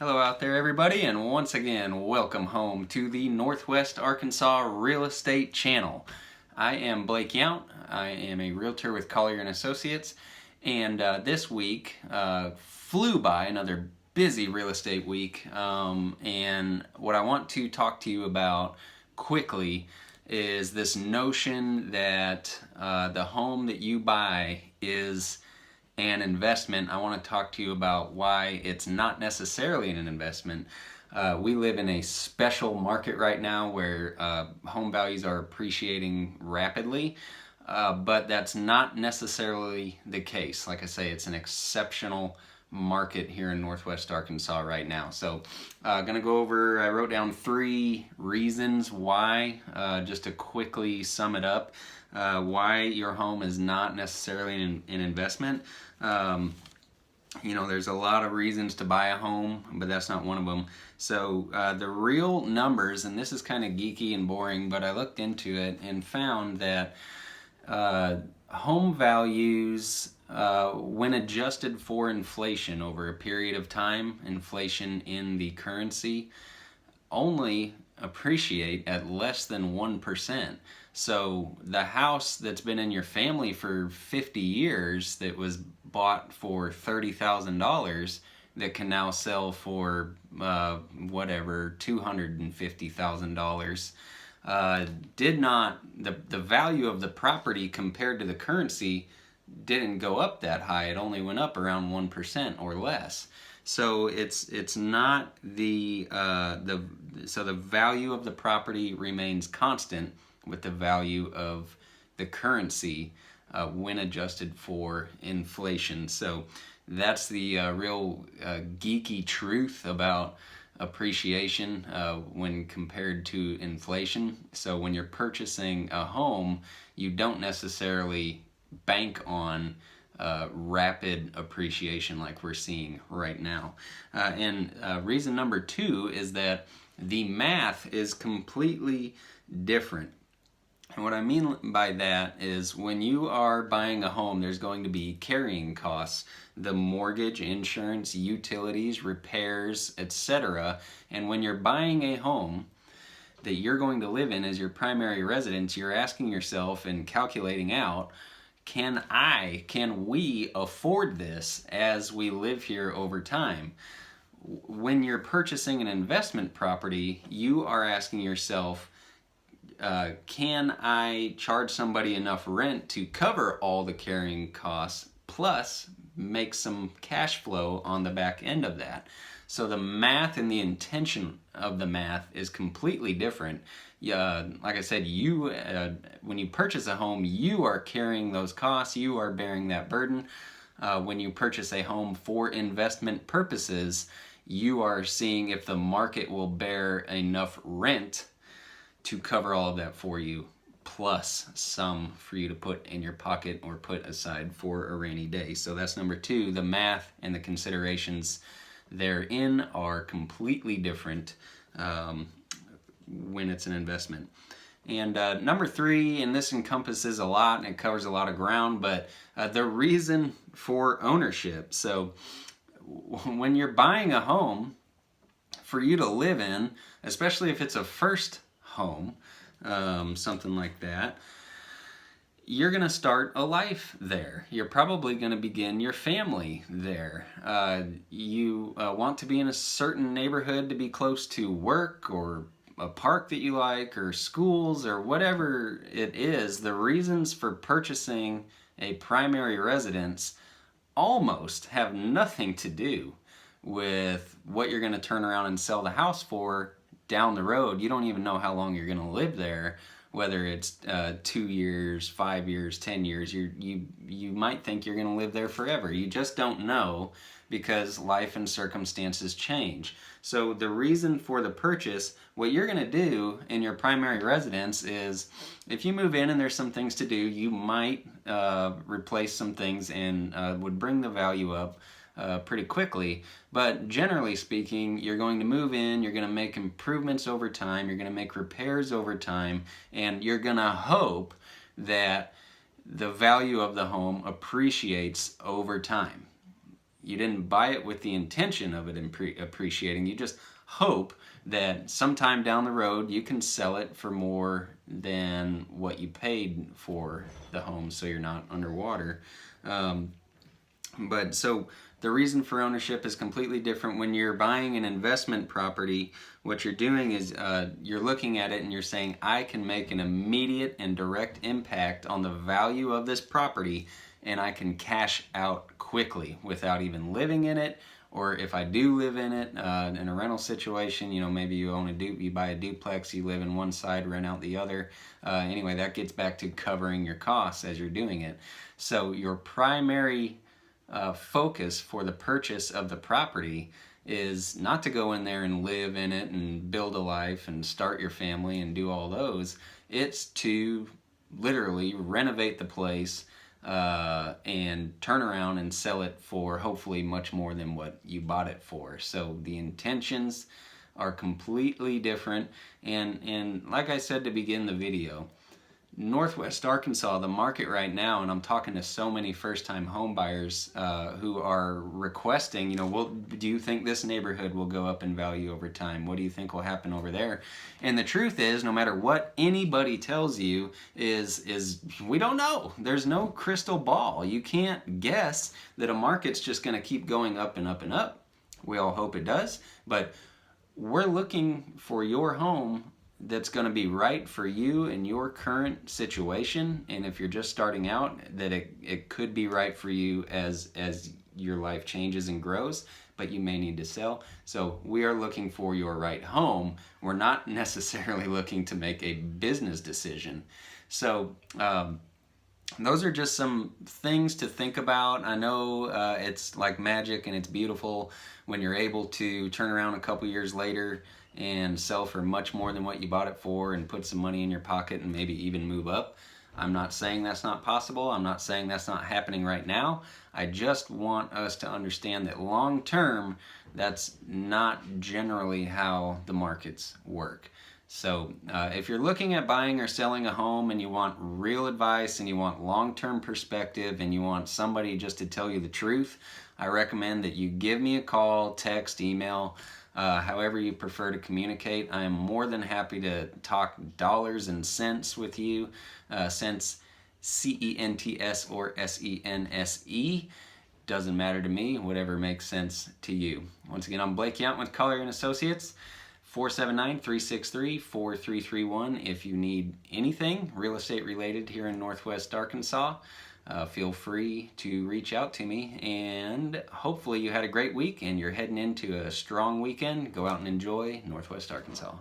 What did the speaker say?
Hello out there everybody, and once again welcome home to the Northwest Arkansas Real Estate Channel. I am Blake Yount. I am a realtor with Collier & Associates, and this week flew by, another busy real estate week, and what I want to talk to you about quickly is this notion that the home that you buy is an investment. I want to talk to you about why it's not necessarily an investment. We live in a special market right now where home values are appreciating rapidly, but that's not necessarily the case. Like I say, it's an exceptional market here in Northwest Arkansas right now. So gonna go over, I wrote down 3 reasons why, just to quickly sum it up, why your home is not necessarily an investment. There's a lot of reasons to buy a home, but that's not one of them. So the real numbers, and this is kind of geeky and boring, but I looked into it and found that home values, when adjusted for inflation over a period of time, inflation in the currency, only appreciate at less than 1%. So the house that's been in your family for 50 years that was bought for $30,000 that can now sell for $250,000, did not, the value of the property compared to the currency didn't go up that high. It only went up around 1% or less. So it's not so the value of the property remains constant with the value of the currency when adjusted for inflation. So that's the real geeky truth about appreciation when compared to inflation. So when you're purchasing a home, you don't necessarily bank on rapid appreciation like we're seeing right now. And reason number 2 is that the math is completely different. And what I mean by that is when you are buying a home, there's going to be carrying costs, the mortgage, insurance, utilities, repairs, etc. And when you're buying a home that you're going to live in as your primary residence, you're asking yourself and calculating out, can we afford this as we live here over time? When you're purchasing an investment property, you are asking yourself, can I charge somebody enough rent to cover all the carrying costs plus make some cash flow on the back end of that? So the math and the intention of the math is completely different. Like I said, when you purchase a home, you are carrying those costs, you are bearing that burden. When you purchase a home for investment purposes, you are seeing if the market will bear enough rent to cover all of that for you, plus some for you to put in your pocket or put aside for a rainy day. So that's number 2. The math and the considerations therein are completely different when it's an investment. And number 3, and this encompasses a lot and it covers a lot of ground, but the reason for ownership. So when you're buying a home for you to live in, especially if it's a first home, something like that, you're going to start a life there. You're probably going to begin your family there. You want to be in a certain neighborhood to be close to work or a park that you like or schools or whatever it is. The reasons for purchasing a primary residence almost have nothing to do with what you're going to turn around and sell the house for down the road. You don't even know how long you're going to live there, whether it's 2 years, 5 years, 10 years. You might think you're going to live there forever. You just don't know because life and circumstances change. So the reason for the purchase, what you're going to do in your primary residence is, if you move in and there's some things to do, you might replace some things and would bring the value up pretty quickly. But generally speaking, you're going to move in, you're going to make improvements over time, you're going to make repairs over time, and you're going to hope that the value of the home appreciates over time. You didn't buy it with the intention of it appreciating. You just hope that sometime down the road you can sell it for more than what you paid for the home, so you're not underwater. But so the reason for ownership is completely different. When you're buying an investment property, what you're doing is you're looking at it and you're saying, I can make an immediate and direct impact on the value of this property, and I can cash out quickly without even living in it. Or if I do live in it, in a rental situation, you know, maybe you buy a duplex, you live in one side, rent out the other. Anyway, that gets back to covering your costs as you're doing it. So your primary focus for the purchase of the property is not to go in there and live in it and build a life and start your family and do all those. It's to literally renovate the place and turn around and sell it for hopefully much more than what you bought it for. So the intentions are completely different. And like I said to begin the video, Northwest Arkansas, the market right now, and I'm talking to so many first-time home buyers who are requesting, you know, well, do you think this neighborhood will go up in value over time? What do you think will happen over there? And the truth is, no matter what anybody tells you, is we don't know. There's no crystal ball. You can't guess that a market's just going to keep going up and up and up. We all hope it does, but we're looking for your home that's going to be right for you in your current situation. And if you're just starting out, that it could be right for you as your life changes and grows, but you may need to sell. So we are looking for your right home. We're not necessarily looking to make a business decision. So those are just some things to think about. I know it's like magic and it's beautiful when you're able to turn around a couple years later and sell for much more than what you bought it for and put some money in your pocket and maybe even move up. I'm not saying that's not possible. I'm not saying that's not happening right now. I just want us to understand that long term, that's not generally how the markets work. So if you're looking at buying or selling a home and you want real advice and you want long-term perspective and you want somebody just to tell you the truth, I recommend that you give me a call, text, email, however you prefer to communicate. I am more than happy to talk dollars and cents with you, cents, C-E-N-T-S or S-E-N-S-E. Doesn't matter to me, whatever makes sense to you. Once again, I'm Blake Yount with Collier & Associates, 479-363-4331. If you need anything real estate related here in Northwest Arkansas, feel free to reach out to me, and hopefully you had a great week and you're heading into a strong weekend. Go out and enjoy Northwest Arkansas.